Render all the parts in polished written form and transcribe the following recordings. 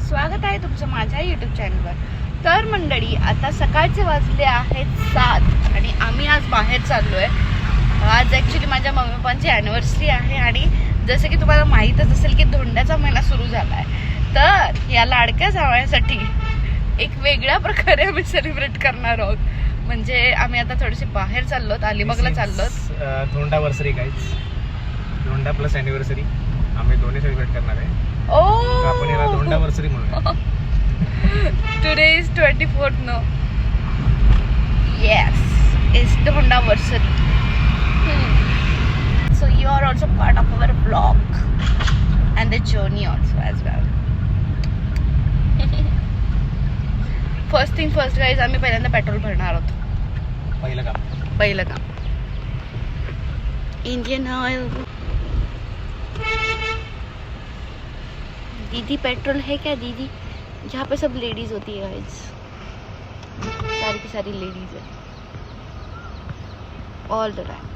स्वागत आहे तुमचं माझ्या यूट्यूब चॅनलवर। तर मंडळी, आता सकाळचे वाजले आहेत 7 आणि आम्ही आज बाहेर चाललोय। आज ॲक्च्युली माझ्या मम्मी पप्पांची ॲनिव्हर्सरी आहे आणि जसं की तुम्हाला माहीतच असेल की धोंड्याचा महिना सुरू झाला आहे। तर या लाडक्या जावयासाठी एक वेगळ्या प्रकारे आम्ही सेलिब्रेट करणार आहोत। म्हणजे आम्ही आता थोडेसे बाहेर चाललोत, अलिबागला चाललोत। धोंडावर्सरी गाईज, धोंडा प्लस ॲनिव्हर्सरी आम्ही दोन्ही सेलिब्रेट करणार आहे। आपण याला धोंडावर्सरी म्हणूया। Today is 24th no, yes, it's धोंडावर्सरी। So you are also part of our vlog and the journey also as well. First thing first guys, आम्ही पहिल्यांदा पेट्रोल भरणार आहोत। पहिलं काम इंडियन ऑयल। दीदी पेट्रोल है क्या दीदी? यहाँ पे सब लेडीज होती है गाइस, सारी की सारी लेडीज है ऑल द टाइम।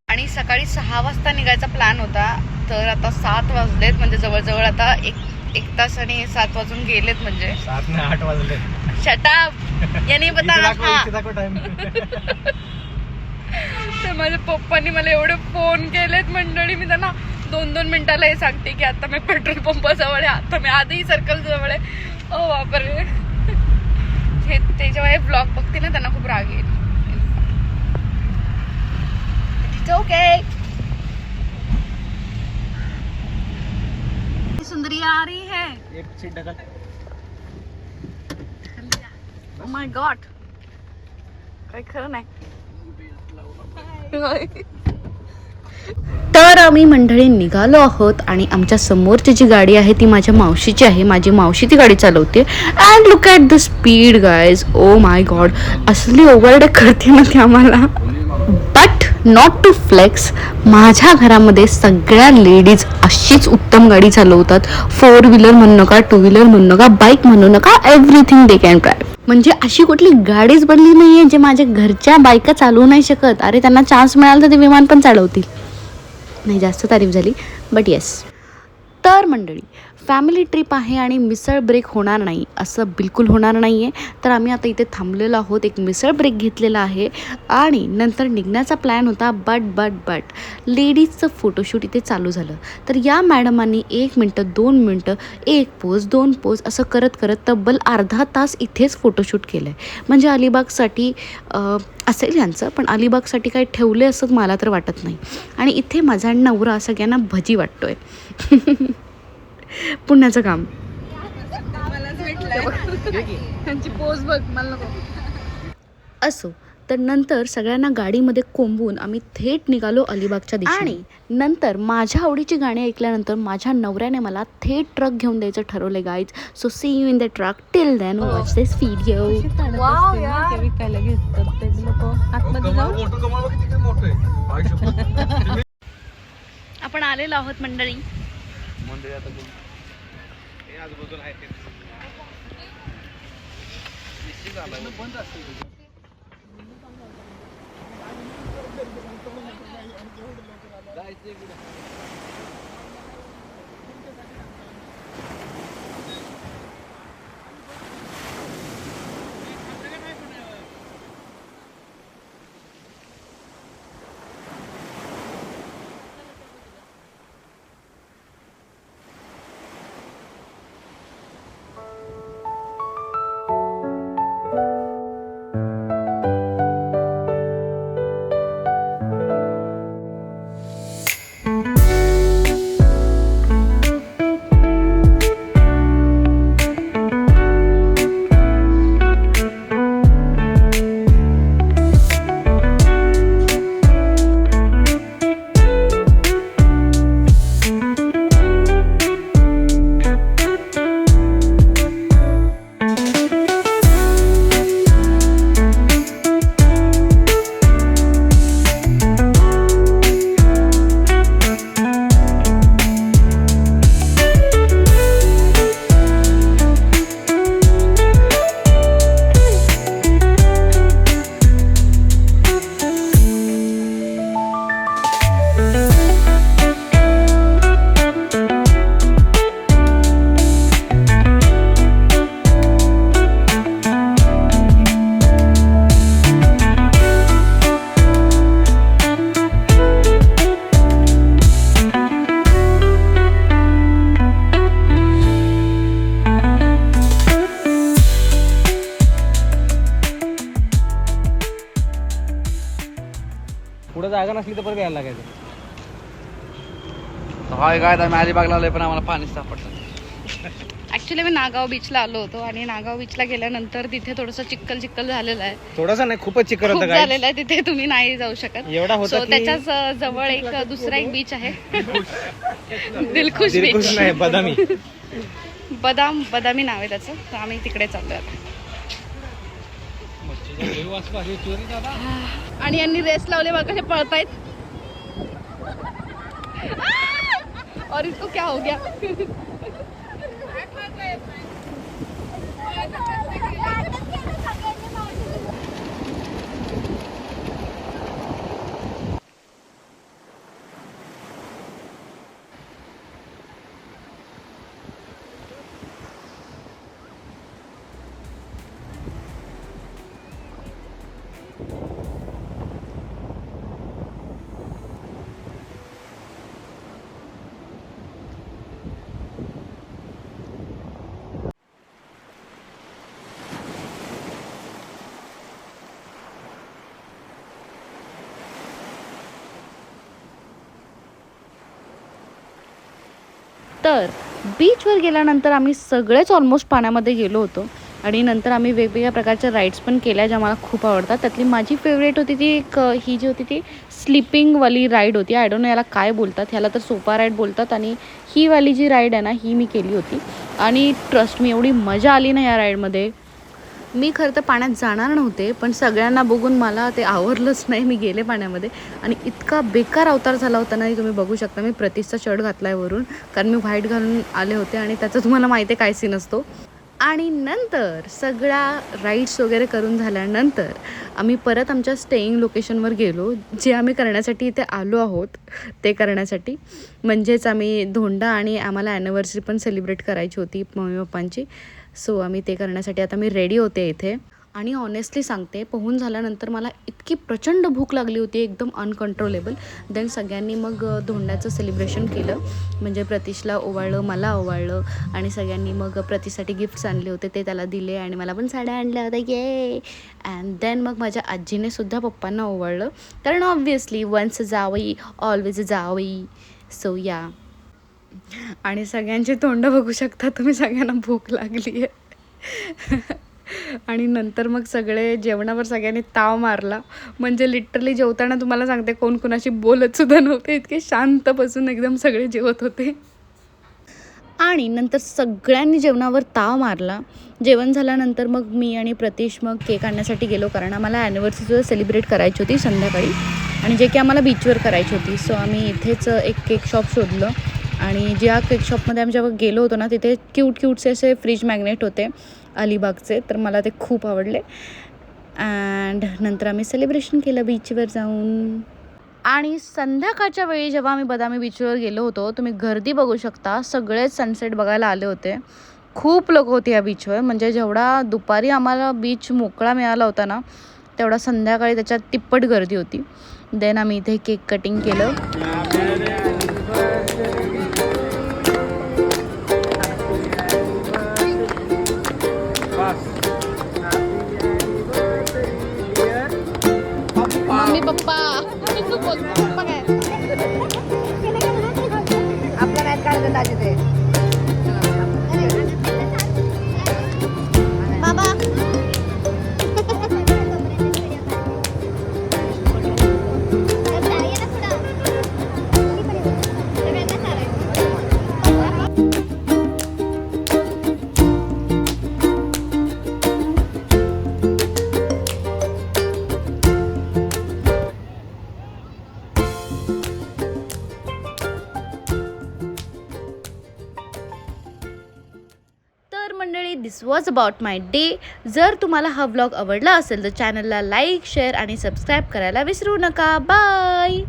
आणि सकाळी 6 वाजता निघायचा प्लॅन होता, तर आता 7 वाजलेत। म्हणजे जवळजवळ आता एक तास आणि 7 वाजून गेलेत। म्हणजे 7 नाही 8 वाजले। शट अप, ये नहीं बता रहा था। तर माझ्या पप्पांनी मला एवढे फोन केलेत मंडळी, मी त्यांना 2-2 मिनिटाला हे सांगते की आता मी पेट्रोल पंपाजवळ आहे, आता मी आधी सर्कल जवळ आहे। ओ बापरे, हे ते जेव्हा हे ब्लॉग बघते ना त्यांना खूप राग येईल। It's okay. सुंदरी आ रही है। एक सीट ढकल। Oh my God, काय खरं नाही। तर आम्ही मंडळी निघालो आहोत आणि आमच्या समोरची जी गाडी आहे ती माझ्या मावशीची आहे। माझी मावशी ती गाडी चालवते। And look at the speed guys, oh my God, असली ओव्हरटेक करते ना ती आम्हाला। बट नॉट टू फ्लेक्स, माझ्या घरामध्ये सगळ्या लेडीज अशीच उत्तम गाडी चालवतात। 4 व्हीलर म्हणू नका, 2 व्हीलर म्हणू नका, बाईक म्हणू नका, एव्हरीथिंग दे कॅन ड्राईव्ह। म्हणजे अशी कुठली गाडीच बनली नाहीये जे माझ्या घरच्या बायका चालवू नाही शकत। अरे त्यांना चान्स मिळाला तर ते विमान पण चालवतील। नाही, जास्त तारीफ झाली, बट येस। तर मंडळी, फॅमिली ट्रिप आहे आणि मिसळ ब्रेक होणार नाही असं बिलकुल होणार नाही आहे। तर आम्ही आता इथे थांबलेलो आहोत, एक मिसळ ब्रेक घेतलेला आहे आणि नंतर निघण्याचा प्लॅन होता। बट लेडीजचं फोटोशूट इथे चालू झालं। तर या मॅडमांनी 1 मिनटं 2 मिनटं 1 पोज 2 पोज असं करत करत तब्बल अर्धा तास इथेच फोटोशूट केलं आहे। म्हणजे अलिबागसाठी असेल यांचं, पण अलिबागसाठी काही ठेवले असं मला तर वाटत नाही। आणि इथे माझा नवरा सगळ्यांना भजी वाटतोय। पुण्याचं काम असो। तर नंतर सगळ्यांना गाडीमध्ये कोंबून आम्ही थेट निघालो अलिबागच्या दिशेने। आणि नंतर माझ्या आवडीची गाणी ऐकल्यानंतर माझ्या नवऱ्याने मला थेट ट्रक घेऊन द्यायचं ठरवले guys. So see you in the truck, till then watch this video. Wow यार, विकायला घेतात ते लोक आतमध्ये जाऊन। आपण आलेलो आहोत मंडळी। जागा नसली तर परत यायला लागायचं. हाय काय आम्ही अलिबागला आलोय पण आम्हाला पाणी सापडलं. ऍक्च्युली मी नागाव बीचला आलो होतो आणि नागाव बीचला गेल्यानंतर तिथे थोडंसं चिक्कल झालेलं आहे. थोडासा नाही, खूपच चिकन खूप होतं काय झालेलं आहे तिथे, तुम्ही नाही जाऊ शकत. एवढा होता सो की त्याच्याच जवळ एक दुसरा एक बीच आहे दिलखुश दिलखुश बीच. नाही, बदामी. बदामी नाव आहे त्याचं. तर आम्ही तिकडे चाललोय आता. आणि यांनी रेस लावले बघा, कसे पळतायत. और इसको क्या हो गया? तर बीचवर गेल्यानंतर आम्ही सगळेच ऑलमोस्ट पाण्यामध्ये गेलो होतो आणि नंतर आम्ही वेगवेगळ्या प्रकारच्या राईड्स पण केल्या ज्या मला खूप आवडतात. त्यातली माझी फेवरेट होती ती एक ही जी होती ती स्लिपिंगवाली राईड होती. आय डोंट नो याला काय बोलतात, ह्याला तर सोपा राईड बोलतात. आणि ही वाली जी राईड आहे ना, ही मी केली होती आणि ट्रस्ट मी एवढी मजा आली ना या राईडमध्ये. मी खरं तर पाण्यात जाणार नव्हते, पण सगळ्यांना बघून मला ते आवरलंच नाही. मी गेले पाण्यामध्ये आणि इतका बेकार अवतार झाला होता ना, तुम्ही बघू शकता. मी प्रतीसचा शर्ट घातला आहे वरून, कारण मी व्हाईट घालून आले होते आणि त्याचा तुम्हाला माहिती आहे काय सीन असतो. आणि नंतर सगळ्या राईड्स वगैरे करून झाल्यानंतर आम्ही परत आमच्या स्टेईंग लोकेशनवर गेलो, जे आम्ही करण्यासाठी इथे आलो आहोत ते करण्यासाठी. म्हणजेच आम्ही धोंडा आणि आम्हाला ॲनिव्हर्सरी पण सेलिब्रेट करायची होती मम्मी पप्पांची. सो आम्ही ते करण्यासाठी आता मी रेडी होते इथे. आणि ऑनेस्टली सांगते, पोहून झाल्यानंतर मला इतकी प्रचंड भूक लागली होती, एकदम अनकंट्रोलेबल. देन सगळ्यांनी मग धोंड्याचं सेलिब्रेशन केलं. म्हणजे प्रतीशला ओवाळलं, मला ओवाळलं आणि सगळ्यांनी मग प्रतीसाठी गिफ्ट्स आणले होते ते त्याला दिले आणि मला पण साड्या आणल्या होत्या. ये अँड देन मग माझ्या आजीने सुद्धा पप्पांना ओवाळलं, कारण ऑब्व्हियसली वन्स जावई ऑलवेज जावई. सो या. आणि सगळ्यांची तोंड बघू शकता तुम्ही, सगळ्यांना भूक लागली आहे. आणि नंतर मग सगळे जेवणावर सगळ्यांनी ताव मारला. म्हणजे लिटरली जेवताना तुम्हाला सांगते कोण कोणाशी बोलत सुद्धा नव्हते, इतके शांत बसून एकदम सगळे जेवत होते. आणि नंतर सगळ्यांनी जेवणावर ताव मारला. जेवण झाल्यानंतर मग मी आणि प्रतीश मग केक आणण्यासाठी गेलो, कारण आम्हाला ॲनिव्हर्सरीसुद्धा सेलिब्रेट करायची होती संध्याकाळी आणि जे की आम्हाला बीचवर करायची होती. सो आम्ही इथेच एक केक शॉप शोधलं आणि ज्या केक शॉपमध्ये आम्ही जेव्हा गेलो होतो ना, तिथे क्यूटचे असे फ्रीज मॅग्नेट होते अलिबागचे, तर मला ते खूप आवडले. अँड नंतर आम्ही सेलिब्रेशन केलं बीचवर जाऊन. आणि संध्याकाळच्या वेळी जेव्हा आम्ही बदामी बीचवर गेलो होतो, तुम्ही गर्दी बघू शकता. सगळेच सनसेट बघायला आले होते. खूप लोक होते या बीचवर. म्हणजे जेवढा दुपारी आम्हाला बीच मोकळा मिळाला होता ना, तेवढा संध्याकाळी त्याच्यात तिप्पट गर्दी होती. देन आम्ही इथे केक कटिंग केलं. मम्मी पप्पा पप्पा काय आपला मॅच काढलं दाजी ते बाबा. मंडळी, दिस वॉज अबाउट माय डे. जर तुम्हाला हा व्लॉग आवडला असेल तर चॅनलला लाईक, शेअर आणि सबस्क्राईब करायला विसरू नका. बाय.